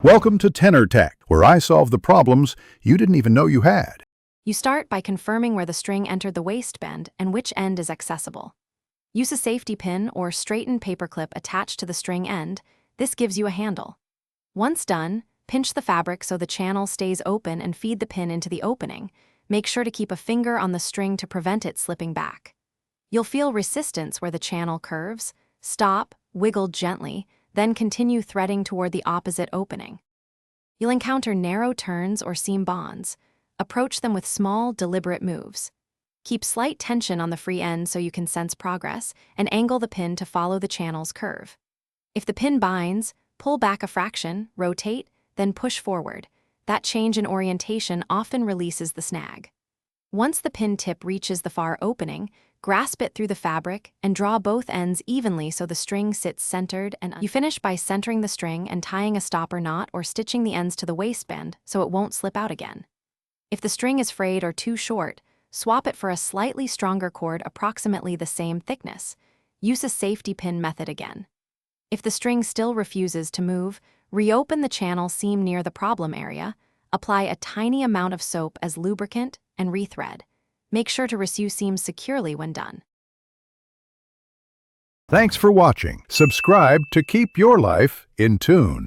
Welcome to Tenor Tech, where I solve the problems you didn't even know you had. You start by confirming where the string entered the waistband and which end is accessible. Use a safety pin or straightened paperclip attached to the string end. This gives you a handle. Once done, pinch the fabric so the channel stays open and feed the pin into the opening. Make sure to keep a finger on the string to prevent it slipping back. You'll feel resistance where the channel curves. Stop, wiggle gently, then continue threading toward the opposite opening. You'll encounter narrow turns or seam bonds. Approach them with small, deliberate moves. Keep slight tension on the free end so you can sense progress, and angle the pin to follow the channel's curve. If the pin binds, pull back a fraction, rotate, then push forward. That change in orientation often releases the snag. Once the pin tip reaches the far opening, grasp it through the fabric and draw both ends evenly so the string sits centered and you finish by centering the string and tying a stopper knot or stitching the ends to the waistband so it won't slip out again. If the string is frayed or too short, swap it for a slightly stronger cord approximately the same thickness. Use a safety pin method again. If the string still refuses to move, reopen the channel seam near the problem area, apply a tiny amount of soap as lubricant, and rethread. Make sure to resew seams securely when done. Thanks for watching. Subscribe to keep your life in tune.